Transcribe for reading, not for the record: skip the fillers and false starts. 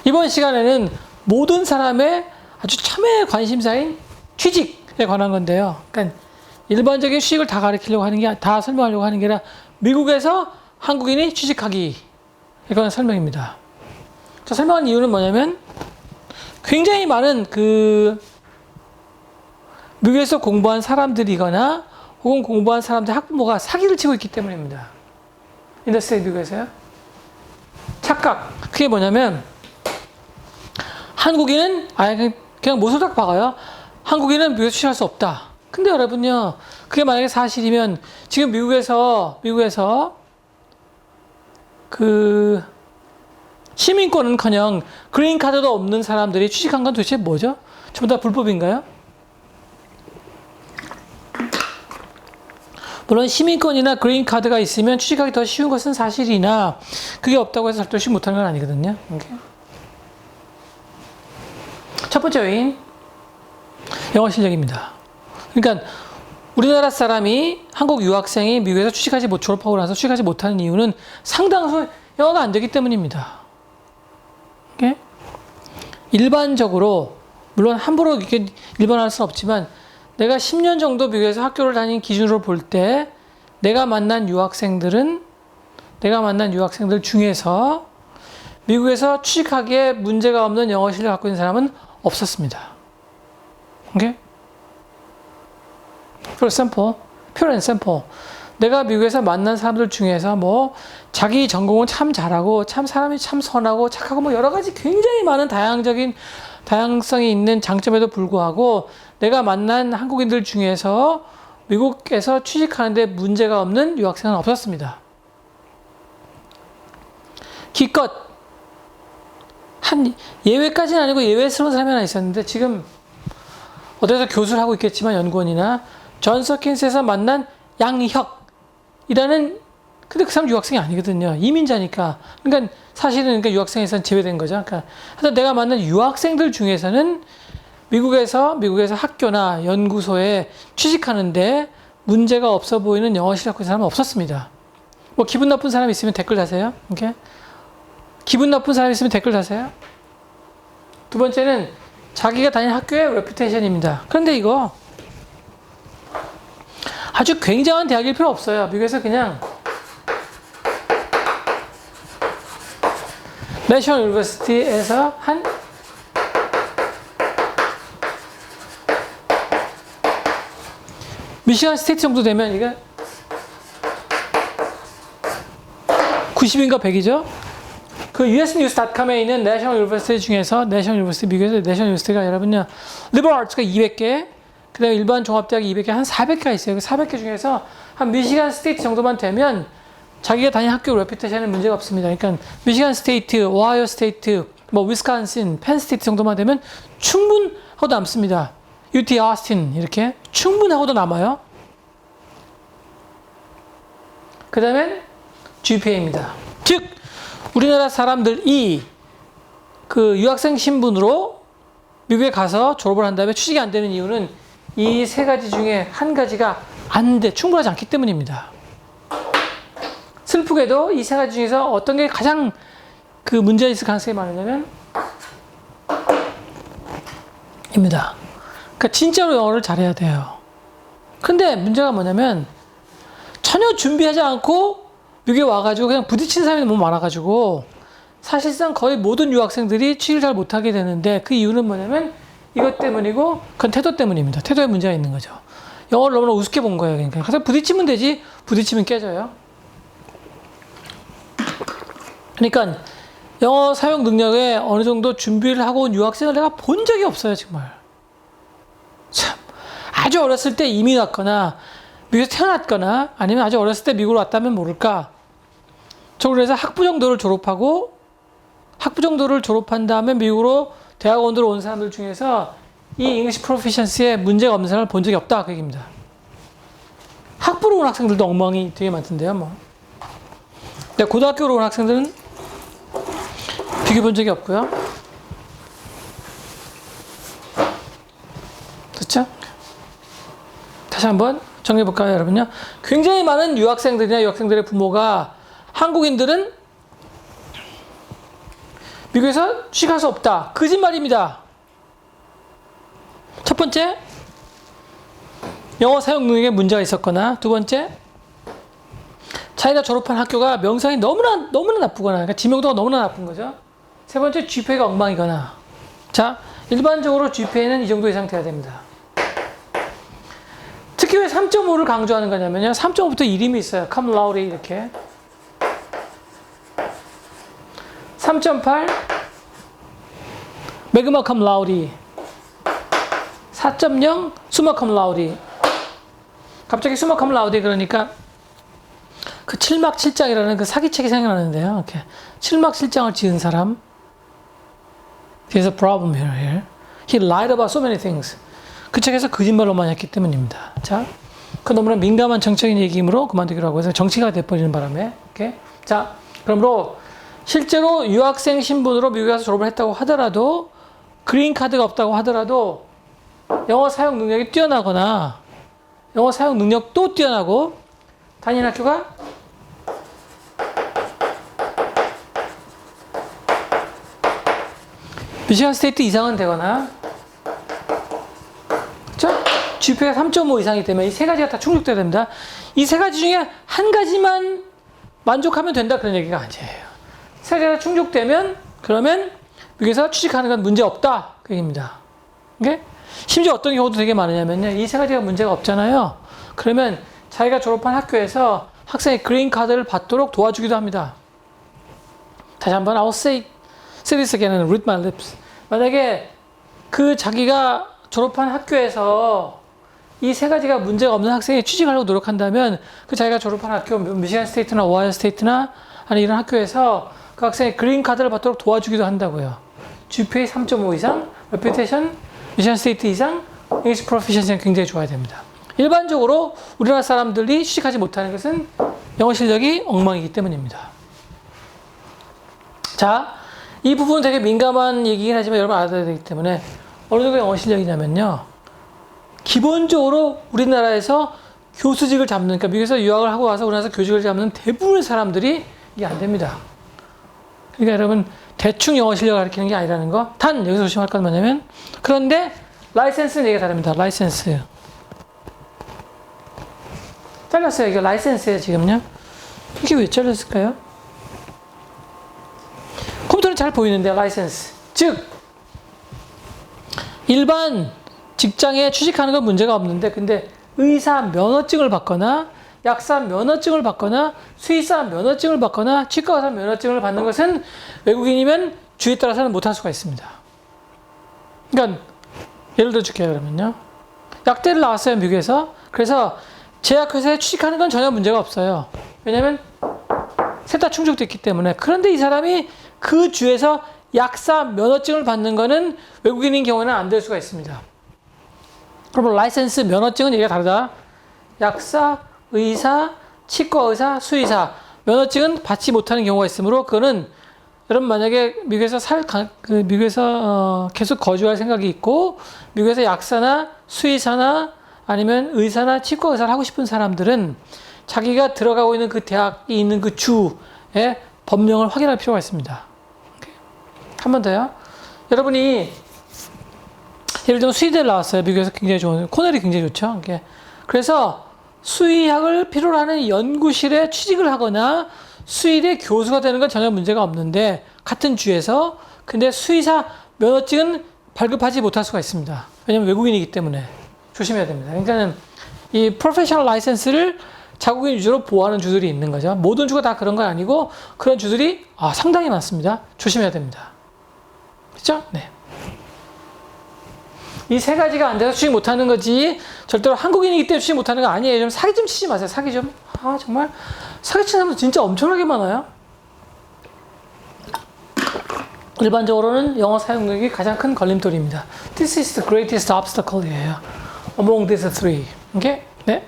이번 시간에는 모든 사람의 아주 첨예의 관심사인 취직에 관한 건데요. 그러니까 일반적인 취직을 다 가르치려고 하는 게, 다 설명하려고 하는 게 아니라 미국에서 한국인이 취직하기, 이건 설명입니다. 자, 설명한 이유는 뭐냐면 굉장히 많은 미국에서 공부한 사람들이거나 혹은 공부한 사람들 학부모가 사기를 치고 있기 때문입니다. 인더스테이트 미국에서요. 착각. 그게 뭐냐면 한국인은 그냥 못을 박아요. 한국인은 미국에서 취직할 수 없다. 근데 여러분요, 그게 만약에 사실이면 지금 미국에서 시민권은커녕 그린카드도 없는 사람들이 취직한 건 도대체 뭐죠? 전부 다 불법인가요? 물론 시민권이나 그린카드가 있으면 취직하기 더 쉬운 것은 사실이나 그게 없다고 해서 절대 취직 못하는 건 아니거든요. 오케이? 첫 번째 요인, 영어 실력입니다. 그러니까 우리나라 사람이, 한국 유학생이 미국에서 졸업하고 나서 취직하지 못하는 이유는 상당수 영어가 안 되기 때문입니다. 오케이? 일반적으로, 물론 함부로 이렇게 일반화할 수는 없지만 내가 10년 정도 미국에서 학교를 다닌 기준으로 볼 때 내가 만난 유학생들 중에서 미국에서 취직하기에 문제가 없는 영어 실력을 갖고 있는 사람은 없었습니다. 오케이? pure and simple. 내가 미국에서 만난 사람들 중에서 자기 전공은 참 잘하고, 사람이 참 선하고 착하고 여러 가지 굉장히 많은 다양성이 있는 장점에도 불구하고 내가 만난 한국인들 중에서 미국에서 취직하는데 문제가 없는 유학생은 없었습니다. 기껏 한 예외까지는 아니고 예외스러운 사람이 하나 있었는데 지금 어디서 교수를 하고 있겠지만 연구원이나 존스 홉킨스에서 만난 양혁이라는, 근데 그 사람 유학생이 아니거든요. 이민자니까. 그러니까 사실은 유학생에서는 제외된 거죠. 그러니까 하여튼 내가 만난 유학생들 중에서는 미국에서 학교나 연구소에 취직하는데 문제가 없어 보이는 영어 실력 가진 사람은 없었습니다. 기분 나쁜 사람 있으면 댓글 다세요. 오케이? 기분 나쁜 사람 있으면 댓글 다세요. 두 번째는 자기가 다닌 학교의 레퓨테이션입니다. 그런데 이거 아주 굉장한 대학일 필요 없어요. 미국에서 그냥 내셔널 유니버시티에서 한 미시간 스테이트 정도 되면 이게 90인가 100이죠? 그 usnews.com에 있는 내셔널 유니버시티 중에서, 미국에서 내셔널 유니버시티가 여러분요, 리버럴 아츠가 200개, 그 다음에 일반 종합대학이 200개, 한 400개가 있어요. 그 400개 중에서 한 미시간 스테이트 정도만 되면 자기가 다닌 학교 레퓨테이션에 문제가 없습니다. 그러니까 미시간 스테이트, 오하이오 스테이트, 위스콘신, 펜 스테이트 정도만 되면 충분하고 남습니다. UT 아스틴 이렇게 충분하고도 남아요. 그 다음엔 GPA입니다. 즉 우리나라 사람들이 유학생 신분으로 미국에 가서 졸업을 한 다음에 취직이 안 되는 이유는 이 세 가지 중에 한 가지가 충분하지 않기 때문입니다. 슬프게도 이 세 가지 중에서 어떤 게 가장 문제가 있을 가능성이 많으냐면 입니다. 그러니까 진짜로 영어를 잘해야 돼요. 근데 문제가 뭐냐면 전혀 준비하지 않고 미국에 와가지고 그냥 부딪히는 사람이 너무 많아가지고 사실상 거의 모든 유학생들이 취직을 잘 못하게 되는데 그 이유는 뭐냐면 이것 때문이고 그건 태도 때문입니다. 태도에 문제가 있는 거죠. 영어를 너무나 우습게 본 거예요. 그러니까 가서 부딪히면 되지, 부딪히면 깨져요. 그러니까 영어 사용 능력에 어느 정도 준비를 하고 온 유학생을 내가 본 적이 없어요. 정말 참, 아주 어렸을 때 이민 왔거나 미국에서 태어났거나 아니면 아주 어렸을 때 미국으로 왔다면 모를까, 그래서 학부 정도를 졸업한 다음에 미국으로 대학원으로 온 사람들 중에서 이 잉글리시 프로피션시에 문제가 없는 사람을 본 적이 없다 그 얘기입니다. 학부로 온 학생들도 엉망이 되게 많던데요. 근데 고등학교로 온 학생들은 비교해 본 적이 없고요. 됐죠? 다시 한번 정리해 볼까요, 여러분요? 굉장히 많은 유학생들이나 유학생들의 부모가 한국인들은 미국에서 취직할 수 없다. 거짓말입니다. 첫 번째, 영어 사용 능력에 문제가 있었거나, 두 번째, 자기가 졸업한 학교가 명성이 너무나 나쁘거나, 그러니까 지명도가 너무나 나쁜 거죠. 세 번째, GPA가 엉망이거나. 자, 일반적으로 GPA는 이 정도 이상 돼야 됩니다. 특히 왜 3.5를 강조하는 거냐면요. 3.5부터 이름이 있어요. cum laude 이렇게. 3.8 magna cum laude. 4.0 summa cum laude. 갑자기 summa cum laude 그러니까 그 7막 7장이라는 그 사기책이 생각나는데요. 이렇게 7막 7장을 지은 사람. There's a problem here. He lied about so many things. 그 책에서 거짓말로 많이 했기 때문입니다. 자, 그 너무나 민감한 정치적인 얘기이므로 그만두기로 하고 해서 정치가 돼버리는 바람에. 오케이? 자, 그러므로 실제로 유학생 신분으로 미국에 가서 졸업을 했다고 하더라도 그린 카드가 없다고 하더라도 영어 사용 능력이 뛰어나거나 영어 사용 능력도 뛰어나고 다니는 학교가 미시간 스테이트 이상은 되거나 그렇죠? GPA가 3.5 이상이기 때문에 이 세 가지가 다 충족돼야 됩니다. 이 세 가지 중에 한 가지만 만족하면 된다 그런 얘기가 아니에요. 세 가지가 충족되면 그러면 미국에서 취직하는 건 문제 없다 그 얘기입니다. 오케이? 심지어 어떤 경우도 되게 많으냐면요. 이 세 가지가 문제가 없잖아요. 그러면 자기가 졸업한 학교에서 학생의 그린 카드를 받도록 도와주기도 합니다. 다시 한번 I will say this again and read my lips. 만약에 그 자기가 졸업한 학교에서 이 세 가지가 문제가 없는 학생이 취직하려고 노력한다면 그 자기가 졸업한 학교 미시간 스테이트나 오하이오 스테이트나 아니 이런 학교에서 그 학생의 그린 카드를 받도록 도와주기도 한다고요. GPA 3.5 이상, 레퓨테이션 미시간 스테이트 이상, 잉글리시 프로피션시는 굉장히 좋아야 됩니다. 일반적으로 우리나라 사람들이 취직하지 못하는 것은 영어 실력이 엉망이기 때문입니다. 자, 이 부분은 되게 민감한 얘기긴 하지만 여러분 알아야 되기 때문에 어느 정도 영어 실력이냐면요. 기본적으로 우리나라에서 교수직을 잡는, 그러니까 미국에서 유학을 하고 와서 우리나라에서 교직을 잡는 대부분의 사람들이 이게 안 됩니다. 그러니까 여러분 대충 영어 실력을 가르치는 게 아니라는 거. 단 여기서 조심할 건 뭐냐면 그런데 라이센스는 얘기가 다릅니다. 라이센스. 잘렸어요. 이게 라이센스예요 지금요. 이게 왜 잘렸을까요? 컴퓨터는 잘 보이는데 라이센스. 즉 일반 직장에 취직하는 건 문제가 없는데 근데 의사 면허증을 받거나 약사 면허증을 받거나 수의사 면허증을 받거나 치과의사 면허증을 받는 것은 외국인이면 주에 따라서는 못할 수가 있습니다. 그러니까 예를 들어 줄게요. 그러면요. 약대를 나왔어요. 미국에서. 그래서 제약회사에 취직하는 건 전혀 문제가 없어요. 왜냐하면 셋 다 충족됐기 때문에. 그런데 이 사람이 그 주에서 약사 면허증을 받는 거는 외국인인 경우에는 안 될 수가 있습니다. 그러면 라이센스 면허증은 얘기가 다르다. 약사, 의사, 치과의사, 수의사 면허증은 받지 못하는 경우가 있으므로 그거는 여러분 만약에 미국에서 미국에서 계속 거주할 생각이 있고 미국에서 약사나 수의사나 아니면 의사나 치과의사를 하고 싶은 사람들은 자기가 들어가고 있는 그 대학이 있는 그 주의 법령을 확인할 필요가 있습니다. 한 번 더요. 여러분이 예를 들면 수의대를 나왔어요. 미국에서 굉장히 좋은 코넬이 굉장히 좋죠. 그래서 수의학을 필요로 하는 연구실에 취직을 하거나 수의대 교수가 되는 건 전혀 문제가 없는데 같은 주에서 근데 수의사 면허증은 발급하지 못할 수가 있습니다. 왜냐하면 외국인이기 때문에 조심해야 됩니다. 그러니까는 이 프로페셔널 라이센스를 자국인 위주로 보호하는 주들이 있는 거죠. 모든 주가 다 그런 건 아니고 그런 주들이 상당히 많습니다. 조심해야 됩니다. 그렇죠? 네. 이 세 가지가 안 돼서 취직 못하는 거지 절대로 한국인이기 때문에 취직 못하는 거 아니에요. 좀 사기 좀 치지 마세요. 사기 좀. 정말 사기 치는 사람 진짜 엄청나게 많아요. 일반적으로는 영어 사용 능력이 가장 큰 걸림돌입니다. This is the greatest obstacle이에요. Among these three. 오케이? 네.